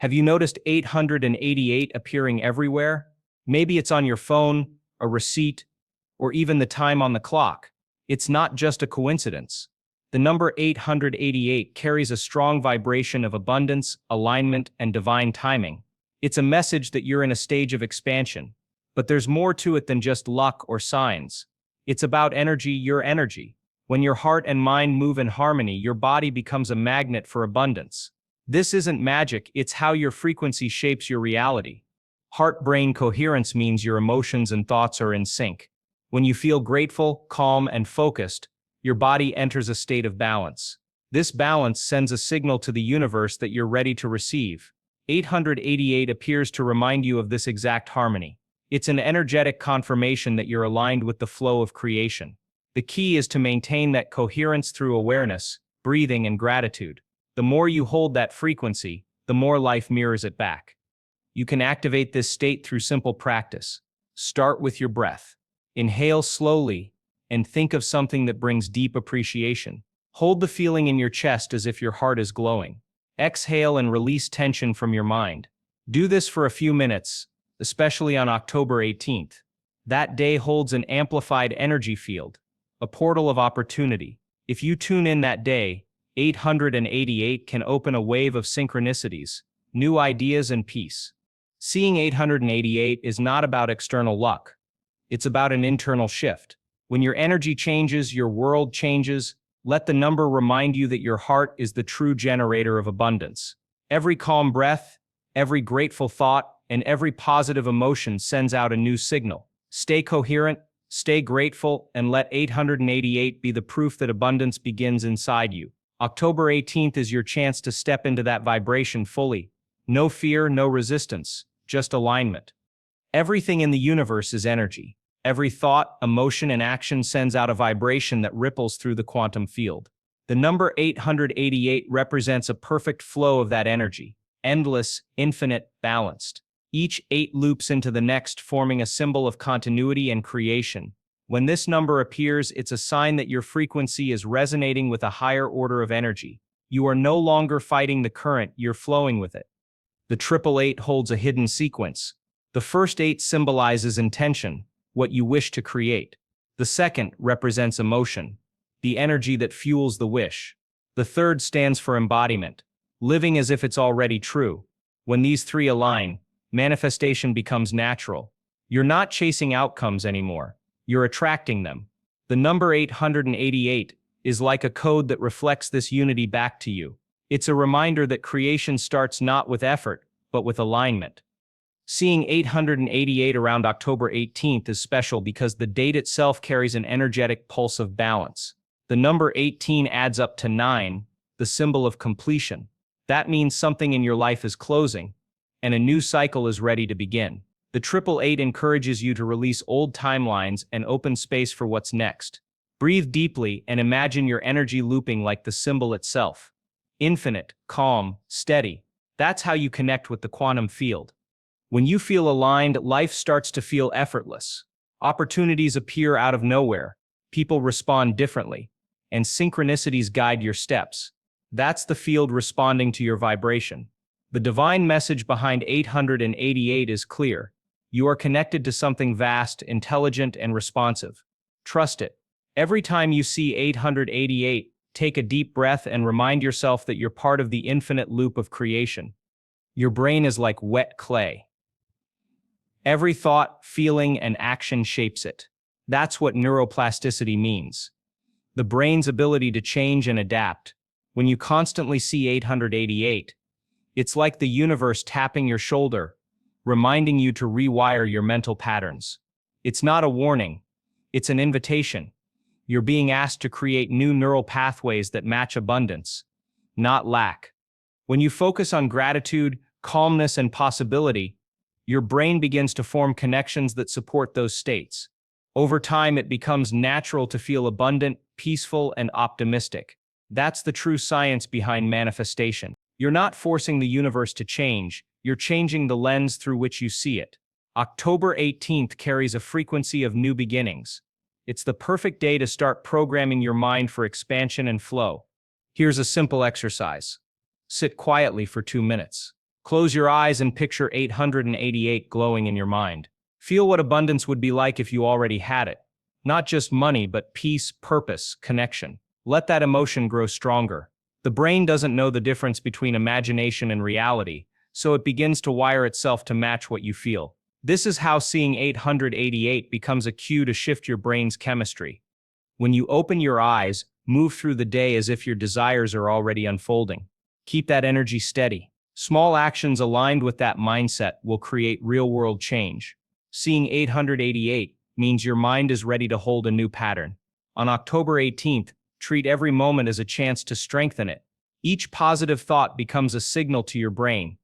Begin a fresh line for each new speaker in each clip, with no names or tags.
Have you noticed 888 appearing everywhere? Maybe it's on your phone, a receipt, or even the time on the clock. It's not just a coincidence. The number 888 carries a strong vibration of abundance, alignment, and divine timing. It's a message that you're in a stage of expansion. But there's more to it than just luck or signs. It's about energy, your energy. When your heart and mind move in harmony, your body becomes a magnet for abundance. This isn't magic, it's how your frequency shapes your reality. Heart-brain coherence means your emotions and thoughts are in sync. When you feel grateful, calm, and focused, your body enters a state of balance. This balance sends a signal to the universe that you're ready to receive. 888 appears to remind you of this exact harmony. It's an energetic confirmation that you're aligned with the flow of creation. The key is to maintain that coherence through awareness, breathing, and gratitude. The more you hold that frequency, the more life mirrors it back. You can activate this state through simple practice. Start with your breath. Inhale slowly and think of something that brings deep appreciation. Hold the feeling in your chest as if your heart is glowing. Exhale and release tension from your mind. Do this for a few minutes, especially on October 18th. That day holds an amplified energy field, a portal of opportunity. If you tune in that day, 888 can open a wave of synchronicities, new ideas, and peace. Seeing 888 is not about external luck. It's about an internal shift. When your energy changes, your world changes. Let the number remind you that your heart is the true generator of abundance. Every calm breath, every grateful thought, and every positive emotion sends out a new signal. Stay coherent, stay grateful, and let 888 be the proof that abundance begins inside you. October 18th is your chance to step into that vibration fully. No fear, no resistance, just alignment. Everything in the universe is energy. Every thought, emotion, and action sends out a vibration that ripples through the quantum field. The number 888 represents a perfect flow of that energy, endless, infinite, balanced. Each 8 loops into the next, forming a symbol of continuity and creation. When this number appears, it's a sign that your frequency is resonating with a higher order of energy. You are no longer fighting the current, you're flowing with it. The 888 holds a hidden sequence. The first 8 symbolizes intention, what you wish to create. The second represents emotion, the energy that fuels the wish. The third stands for embodiment, living as if it's already true. When these 3 align, manifestation becomes natural. You're not chasing outcomes anymore. You're attracting them. The number 888 is like a code that reflects this unity back to you. It's a reminder that creation starts not with effort, but with alignment. Seeing 888 around October 18th is special because the date itself carries an energetic pulse of balance. The number 18 adds up to 9, the symbol of completion. That means something in your life is closing, and a new cycle is ready to begin. The 888 encourages you to release old timelines and open space for what's next. Breathe deeply and imagine your energy looping like the symbol itself. Infinite, calm, steady. That's how you connect with the quantum field. When you feel aligned, life starts to feel effortless. Opportunities appear out of nowhere. People respond differently, and synchronicities guide your steps. That's the field responding to your vibration. The divine message behind 888 is clear. You are connected to something vast, intelligent, and responsive. Trust it. Every time you see 888, take a deep breath and remind yourself that you're part of the infinite loop of creation. Your brain is like wet clay. Every thought, feeling, and action shapes it. That's what neuroplasticity means. The brain's ability to change and adapt. When you constantly see 888, it's like the universe tapping your shoulder, reminding you to rewire your mental patterns. It's not a warning, it's an invitation. You're being asked to create new neural pathways that match abundance, not lack. When you focus on gratitude, calmness, and possibility, your brain begins to form connections that support those states. Over time, it becomes natural to feel abundant, peaceful, and optimistic. That's the true science behind manifestation. You're not forcing the universe to change, you're changing the lens through which you see it. October 18th carries a frequency of new beginnings. It's the perfect day to start programming your mind for expansion and flow. Here's a simple exercise. Sit quietly for 2 minutes. Close your eyes and picture 888 glowing in your mind. Feel what abundance would be like if you already had it. Not just money, but peace, purpose, connection. Let that emotion grow stronger. The brain doesn't know the difference between imagination and reality, so it begins to wire itself to match what you feel. This is how seeing 888 becomes a cue to shift your brain's chemistry. When you open your eyes, move through the day as if your desires are already unfolding. Keep that energy steady. Small actions aligned with that mindset will create real-world change. Seeing 888 means your mind is ready to hold a new pattern. On October 18th, treat every moment as a chance to strengthen it. Each positive thought becomes a signal to your brain.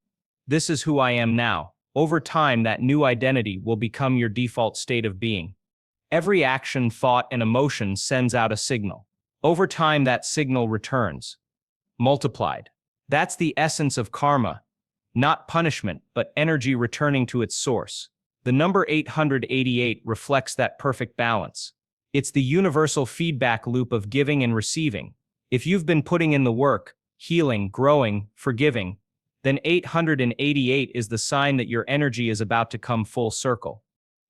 This is who I am now. Over time, that new identity will become your default state of being. Every action, thought, and emotion sends out a signal. Over time, that signal returns, multiplied. That's the essence of karma. Not punishment, but energy returning to its source. The number 888 reflects that perfect balance. It's the universal feedback loop of giving and receiving. If you've been putting in the work, healing, growing, forgiving, then 888 is the sign that your energy is about to come full circle.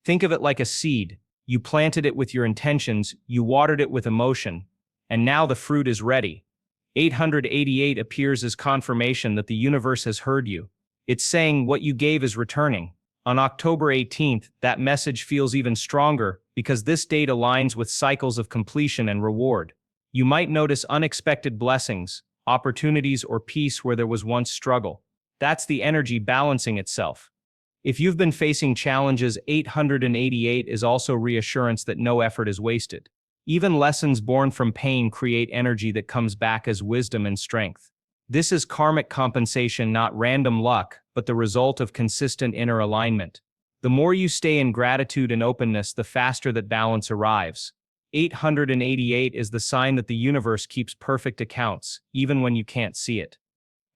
Think of it like a seed. You planted it with your intentions, you watered it with emotion, and now the fruit is ready. 888 appears as confirmation that the universe has heard you. It's saying what you gave is returning. On October 18th, that message feels even stronger because this date aligns with cycles of completion and reward. You might notice unexpected blessings, opportunities, or peace where there was once struggle. That's the energy balancing itself. If you've been facing challenges, 888 is also reassurance that no effort is wasted. Even lessons born from pain create energy that comes back as wisdom and strength. This is karmic compensation, not random luck, but the result of consistent inner alignment. The more you stay in gratitude and openness, the faster that balance arrives. 888 is the sign that the universe keeps perfect accounts, even when you can't see it.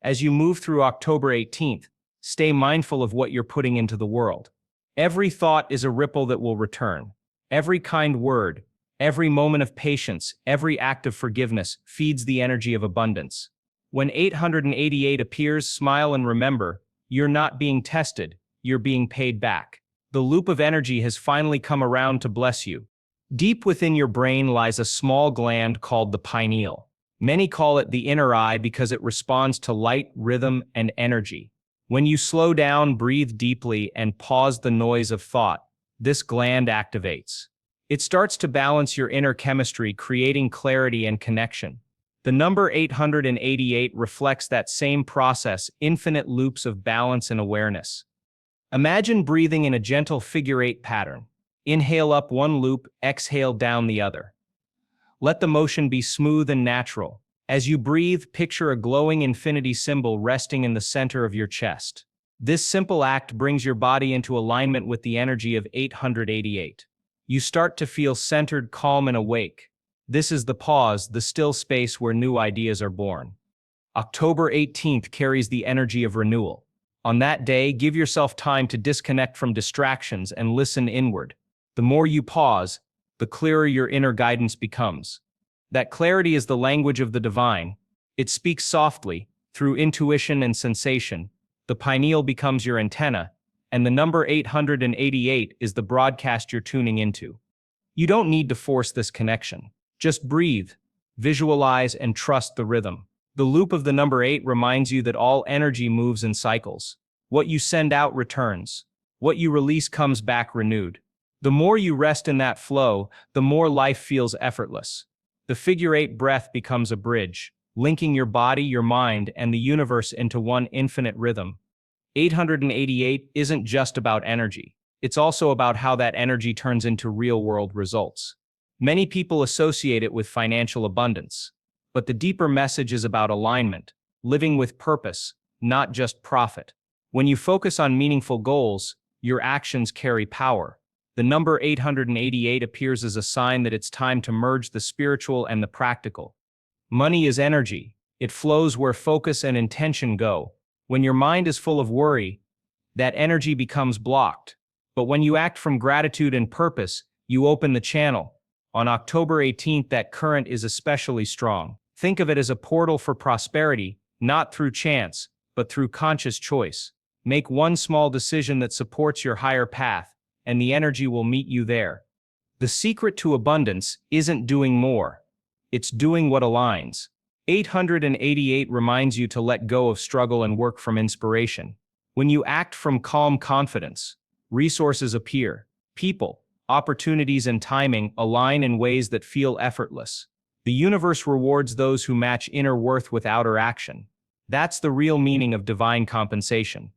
As you move through October 18th, stay mindful of what you're putting into the world. Every thought is a ripple that will return. Every kind word, every moment of patience, every act of forgiveness feeds the energy of abundance. When 888 appears, smile and remember, you're not being tested, you're being paid back. The loop of energy has finally come around to bless you. Deep within your brain lies a small gland called the pineal. Many call it the inner eye because it responds to light, rhythm, and energy. When you slow down, breathe deeply, and pause the noise of thought, this gland activates. It starts to balance your inner chemistry, creating clarity and connection. The number 888 reflects that same process, infinite loops of balance and awareness. Imagine breathing in a gentle figure-8 pattern. Inhale up one loop, exhale down the other. Let the motion be smooth and natural. As you breathe, picture a glowing infinity symbol resting in the center of your chest. This simple act brings your body into alignment with the energy of 888. You start to feel centered, calm, and awake. This is the pause, the still space where new ideas are born. October 18th carries the energy of renewal. On that day, give yourself time to disconnect from distractions and listen inward. The more you pause, the clearer your inner guidance becomes. That clarity is the language of the divine. It speaks softly, through intuition and sensation. The pineal becomes your antenna, and the number 888 is the broadcast you're tuning into. You don't need to force this connection. Just breathe, visualize, and trust the rhythm. The loop of the number 8 reminds you that all energy moves in cycles. What you send out returns. What you release comes back renewed. The more you rest in that flow, the more life feels effortless. The figure-8 breath becomes a bridge, linking your body, your mind, and the universe into one infinite rhythm. 888 isn't just about energy. It's also about how that energy turns into real-world results. Many people associate it with financial abundance, but the deeper message is about alignment, living with purpose, not just profit. When you focus on meaningful goals, your actions carry power. The number 888 appears as a sign that it's time to merge the spiritual and the practical. Money is energy. It flows where focus and intention go. When your mind is full of worry, that energy becomes blocked. But when you act from gratitude and purpose, you open the channel. On October 18th, that current is especially strong. Think of it as a portal for prosperity, not through chance, but through conscious choice. Make one small decision that supports your higher path, and the energy will meet you there. The secret to abundance isn't doing more. It's doing what aligns. 888 reminds you to let go of struggle and work from inspiration. When you act from calm confidence, resources appear. People, opportunities, and timing align in ways that feel effortless. The universe rewards those who match inner worth with outer action. That's the real meaning of divine compensation.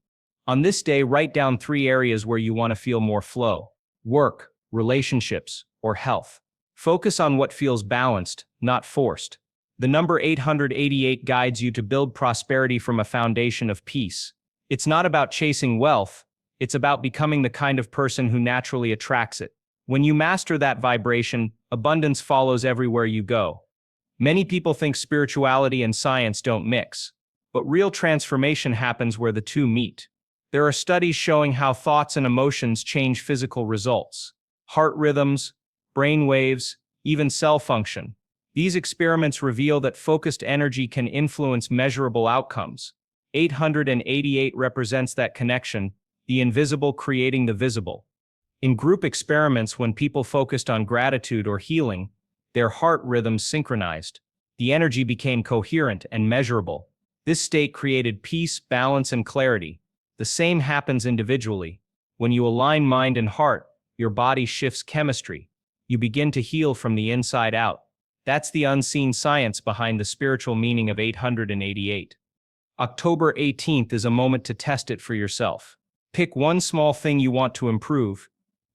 On this day, write down 3 areas where you want to feel more flow: work, relationships, or health. Focus on what feels balanced, not forced. The number 888 guides you to build prosperity from a foundation of peace. It's not about chasing wealth, it's about becoming the kind of person who naturally attracts it. When you master that vibration, abundance follows everywhere you go. Many people think spirituality and science don't mix, but real transformation happens where the two meet. There are studies showing how thoughts and emotions change physical results. Heart rhythms, brain waves, even cell function. These experiments reveal that focused energy can influence measurable outcomes. 888 represents that connection, the invisible creating the visible. In group experiments, when people focused on gratitude or healing, their heart rhythms synchronized. The energy became coherent and measurable. This state created peace, balance, and clarity. The same happens individually. When you align mind and heart, your body shifts chemistry. You begin to heal from the inside out. That's the unseen science behind the spiritual meaning of 888. October 18th is a moment to test it for yourself. Pick one small thing you want to improve: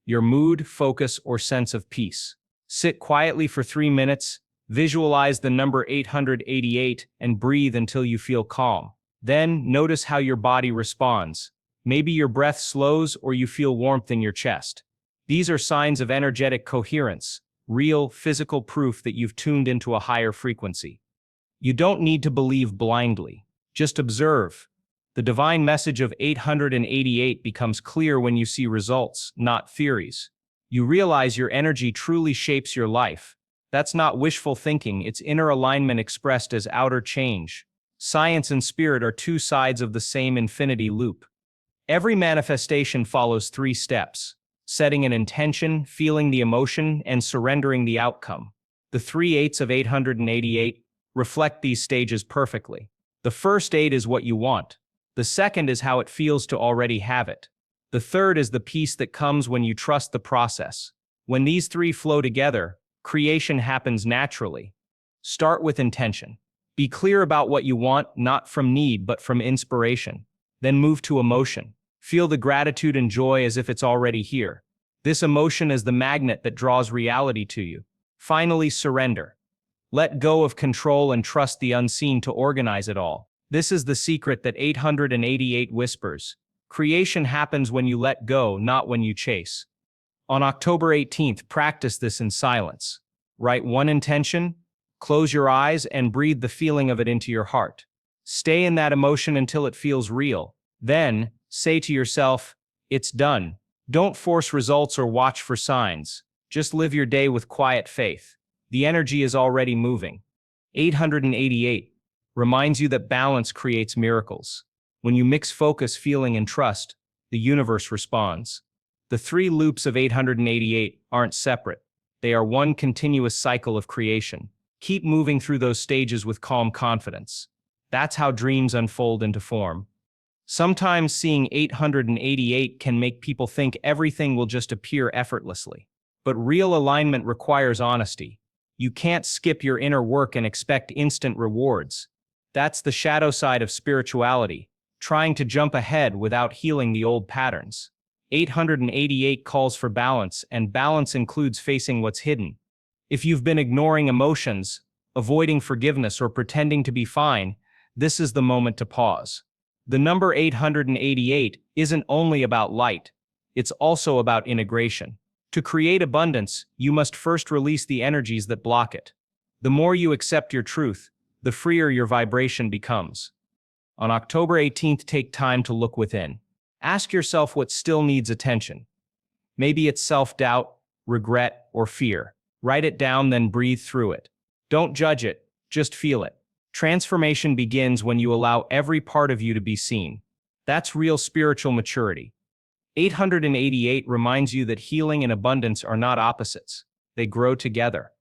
your mood, focus, or sense of peace. Sit quietly for 3 minutes, visualize the number 888, and breathe until you feel calm. Then, notice how your body responds. Maybe your breath slows or you feel warmth in your chest. These are signs of energetic coherence, real, physical proof that you've tuned into a higher frequency. You don't need to believe blindly. Just observe. The divine message of 888 becomes clear when you see results, not theories. You realize your energy truly shapes your life. That's not wishful thinking, it's inner alignment expressed as outer change. Science and spirit are 2 sides of the same infinity loop. Every manifestation follows 3 steps: setting an intention, feeling the emotion, and surrendering the outcome. The 3 8s of 888 reflect these stages perfectly. The first 8 is what you want. The second is how it feels to already have it. The third is the peace that comes when you trust the process. When these 3 flow together, creation happens naturally. Start with intention. Be clear about what you want, not from need, but from inspiration. Then move to emotion. Feel the gratitude and joy as if it's already here. This emotion is the magnet that draws reality to you. Finally, surrender. Let go of control and trust the unseen to organize it all. This is the secret that 888 whispers. Creation happens when you let go, not when you chase. On October 18th, practice this in silence. Write one intention, close your eyes, and breathe the feeling of it into your heart. Stay in that emotion until it feels real. Then, say to yourself, "It's done." Don't force results or watch for signs. Just live your day with quiet faith. The energy is already moving. 888 reminds you that balance creates miracles. When you mix focus, feeling, and trust, the universe responds. The 3 loops of 888 aren't separate. They are one continuous cycle of creation. Keep moving through those stages with calm confidence. That's how dreams unfold into form. Sometimes seeing 888 can make people think everything will just appear effortlessly. But real alignment requires honesty. You can't skip your inner work and expect instant rewards. That's the shadow side of spirituality, trying to jump ahead without healing the old patterns. 888 calls for balance, and balance includes facing what's hidden. If you've been ignoring emotions, avoiding forgiveness, or pretending to be fine, this is the moment to pause. The number 888 isn't only about light, it's also about integration. To create abundance, you must first release the energies that block it. The more you accept your truth, the freer your vibration becomes. On October 18th, take time to look within. Ask yourself what still needs attention. Maybe it's self-doubt, regret, or fear. Write it down, then breathe through it. Don't judge it, just feel it. Transformation begins when you allow every part of you to be seen. That's real spiritual maturity. 888 reminds you that healing and abundance are not opposites. They grow together.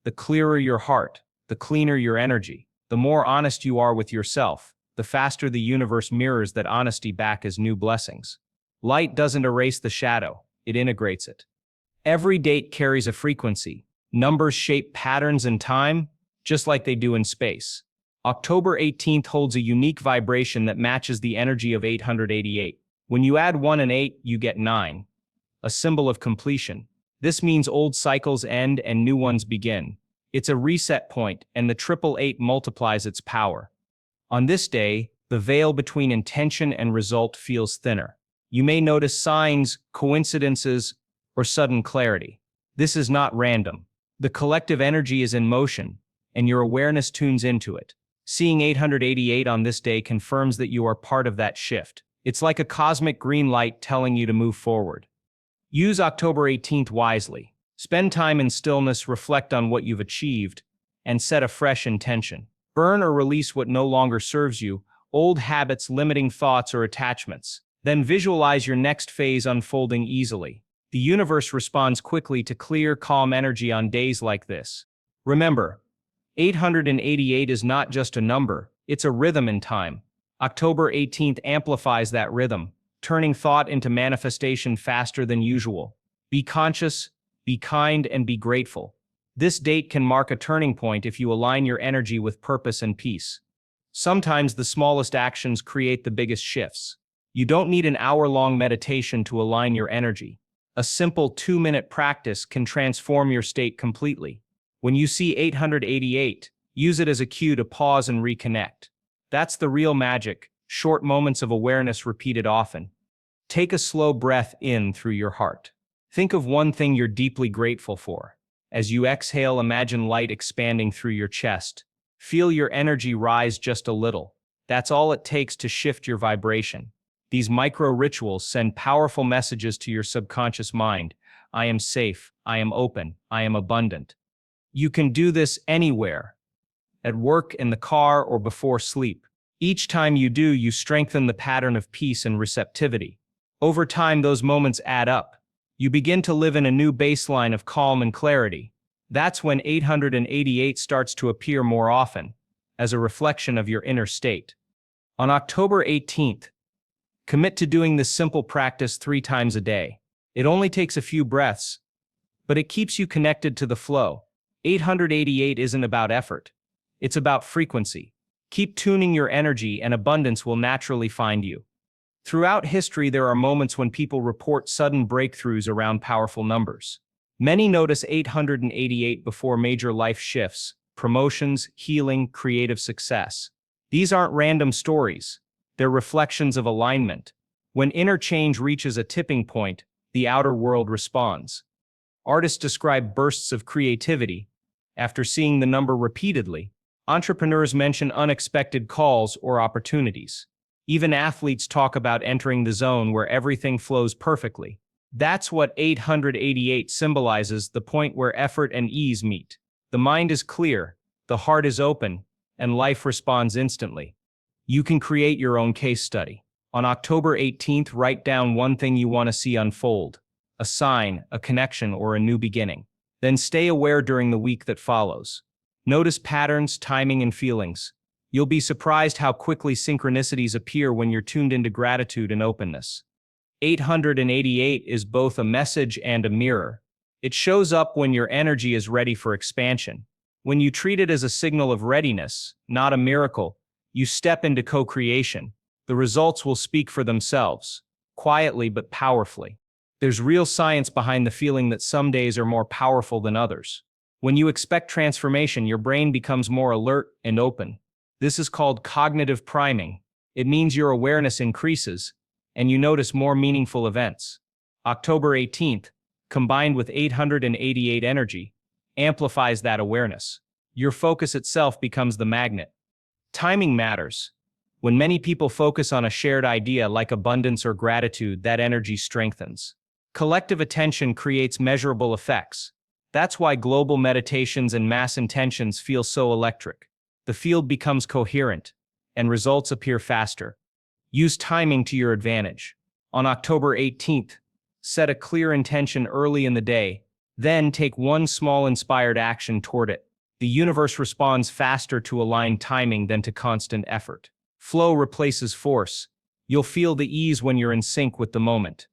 The clearer your heart, the cleaner your energy, the more honest you are with yourself, the faster the universe mirrors that honesty back as new blessings. Light doesn't erase the shadow, it integrates it. Every date carries a frequency. Numbers shape patterns in time, just like they do in space. October 18th holds a unique vibration that matches the energy of 888. When you add 1 and 8, you get 9, a symbol of completion. This means old cycles end and new ones begin. It's a reset point, and the 888 multiplies its power. On this day, the veil between intention and result feels thinner. You may notice signs, coincidences, or sudden clarity. This is not random. The collective energy is in motion, and your awareness tunes into it. Seeing 888 on this day confirms that you are part of that shift. It's like a cosmic green light telling you to move forward. Use October 18th wisely. Spend time in stillness, reflect on what you've achieved, and set a fresh intention. Burn or release what no longer serves you, old habits, limiting thoughts, or attachments. Then visualize your next phase unfolding easily. The universe responds quickly to clear, calm energy on days like this. Remember, 888 is not just a number, it's a rhythm in time. October 18th amplifies that rhythm, turning thought into manifestation faster than usual. Be conscious, be kind, and be grateful. This date can mark a turning point if you align your energy with purpose and peace. Sometimes the smallest actions create the biggest shifts. You don't need an hour-long meditation to align your energy. A simple 2-minute practice can transform your state completely. When you see 888, use it as a cue to pause and reconnect. That's the real magic, short moments of awareness repeated often. Take a slow breath in through your heart. Think of one thing you're deeply grateful for. As you exhale, imagine light expanding through your chest. Feel your energy rise just a little. That's all it takes to shift your vibration. These micro rituals send powerful messages to your subconscious mind. I am safe, I am open, I am abundant. You can do this anywhere, at work, in the car, or before sleep. Each time you do, you strengthen the pattern of peace and receptivity. Over time, those moments add up. You begin to live in a new baseline of calm and clarity. That's when 888 starts to appear more often, as a reflection of your inner state. On October 18th, commit to doing this simple practice 3 times a day. It only takes a few breaths, but it keeps you connected to the flow. 888 isn't about effort. It's about frequency. Keep tuning your energy and abundance will naturally find you. Throughout history, there are moments when people report sudden breakthroughs around powerful numbers. Many notice 888 before major life shifts, promotions, healing, creative success. These aren't random stories. They're reflections of alignment. When inner change reaches a tipping point, the outer world responds. Artists describe bursts of creativity after seeing the number repeatedly. Entrepreneurs mention unexpected calls or opportunities. Even athletes talk about entering the zone where everything flows perfectly. That's what 888 symbolizes, the point where effort and ease meet. The mind is clear, the heart is open, and life responds instantly. You can create your own case study. On October 18th, write down one thing you want to see unfold. A sign, a connection, or a new beginning. Then stay aware during the week that follows. Notice patterns, timing, and feelings. You'll be surprised how quickly synchronicities appear when you're tuned into gratitude and openness. 888 is both a message and a mirror. It shows up when your energy is ready for expansion. When you treat it as a signal of readiness, not a miracle, you step into co-creation. The results will speak for themselves, quietly but powerfully. There's real science behind the feeling that some days are more powerful than others. When you expect transformation, your brain becomes more alert and open. This is called cognitive priming. It means your awareness increases, and you notice more meaningful events. October 18th, combined with 888 energy, amplifies that awareness. Your focus itself becomes the magnet. Timing matters. When many people focus on a shared idea like abundance or gratitude, that energy strengthens. Collective attention creates measurable effects. That's why global meditations and mass intentions feel so electric. the field becomes coherent, and results appear faster. Use timing to your advantage. On October 18th, set a clear intention early in the day, then take one small inspired action toward it. The universe responds faster to aligned timing than to constant effort. Flow replaces force. You'll feel the ease when you're in sync with the moment.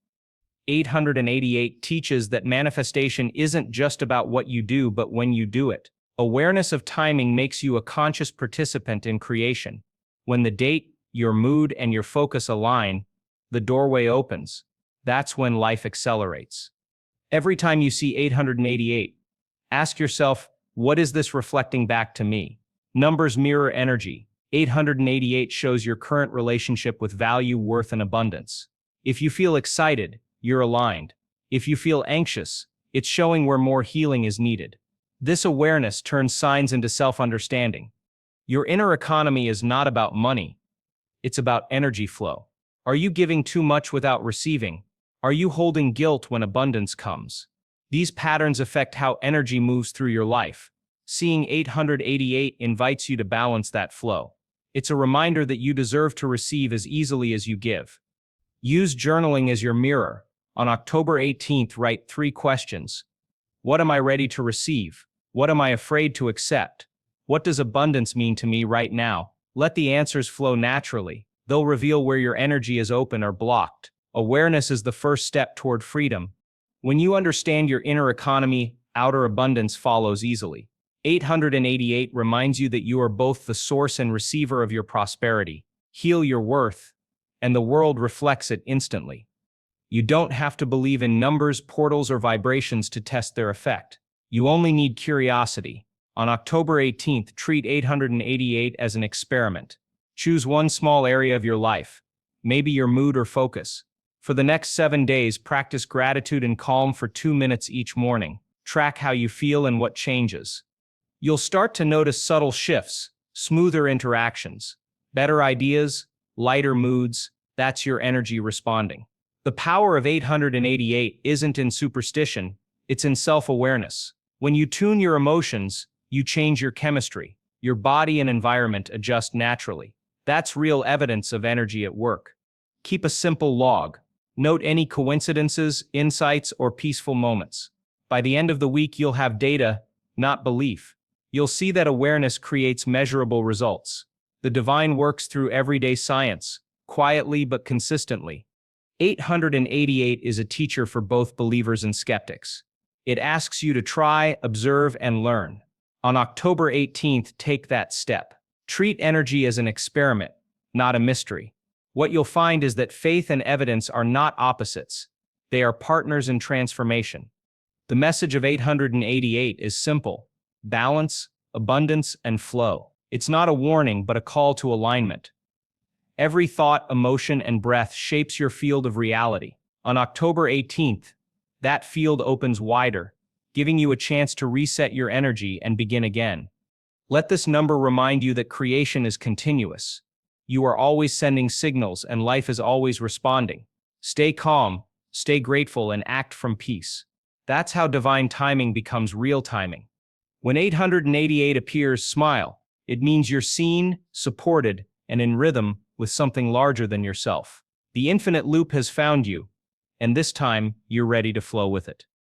888 teaches that manifestation isn't just about what you do, but when you do it. Awareness of timing makes you a conscious participant in creation. When the date, your mood, and your focus align, the doorway opens. That's when life accelerates. Every time you see 888, ask yourself, what is this reflecting back to me? Numbers mirror energy. 888 shows your current relationship with value, worth, and abundance. If you feel excited, you're aligned. If you feel anxious, it's showing where more healing is needed. This awareness turns signs into self-understanding. Your inner economy is not about money. It's about energy flow. Are you giving too much without receiving? Are you holding guilt when abundance comes? These patterns affect how energy moves through your life. Seeing 888 invites you to balance that flow. It's a reminder that you deserve to receive as easily as you give. Use journaling as your mirror. On October 18th, write 3 questions. What am I ready to receive? What am I afraid to accept? What does abundance mean to me right now? Let the answers flow naturally. They'll reveal where your energy is open or blocked. Awareness is the first step toward freedom. When you understand your inner economy, outer abundance follows easily. 888 reminds you that you are both the source and receiver of your prosperity. Heal your worth, and the world reflects it instantly. You don't have to believe in numbers, portals, or vibrations to test their effect. You only need curiosity. On October 18th, treat 888 as an experiment. Choose one small area of your life, maybe your mood or focus. For the next 7 days, practice gratitude and calm for 2 minutes each morning. Track how you feel and what changes. You'll start to notice subtle shifts, smoother interactions, better ideas, lighter moods. That's your energy responding. The power of 888 isn't in superstition, it's in self-awareness. When you tune your emotions, you change your chemistry. Your body and environment adjust naturally. That's real evidence of energy at work. Keep a simple log. Note any coincidences, insights, or peaceful moments. By the end of the week, you'll have data, not belief. You'll see that awareness creates measurable results. The divine works through everyday science, quietly but consistently. 888 is a teacher for both believers and skeptics. It asks you to try, observe, and learn. On October 18th, take that step. Treat energy as an experiment, not a mystery. What you'll find is that faith and evidence are not opposites. They are partners in transformation. The message of 888 is simple: balance, abundance, and flow. It's not a warning, but a call to alignment. Every thought, emotion, and breath shapes your field of reality. On October 18th, that field opens wider, giving you a chance to reset your energy and begin again. Let this number remind you that creation is continuous. You are always sending signals, and life is always responding. Stay calm, stay grateful, and act from peace. That's how divine timing becomes real timing. When 888 appears, smile. It means you're seen, supported, and in rhythm with something larger than yourself. The infinite loop has found you, and this time you're ready to flow with it.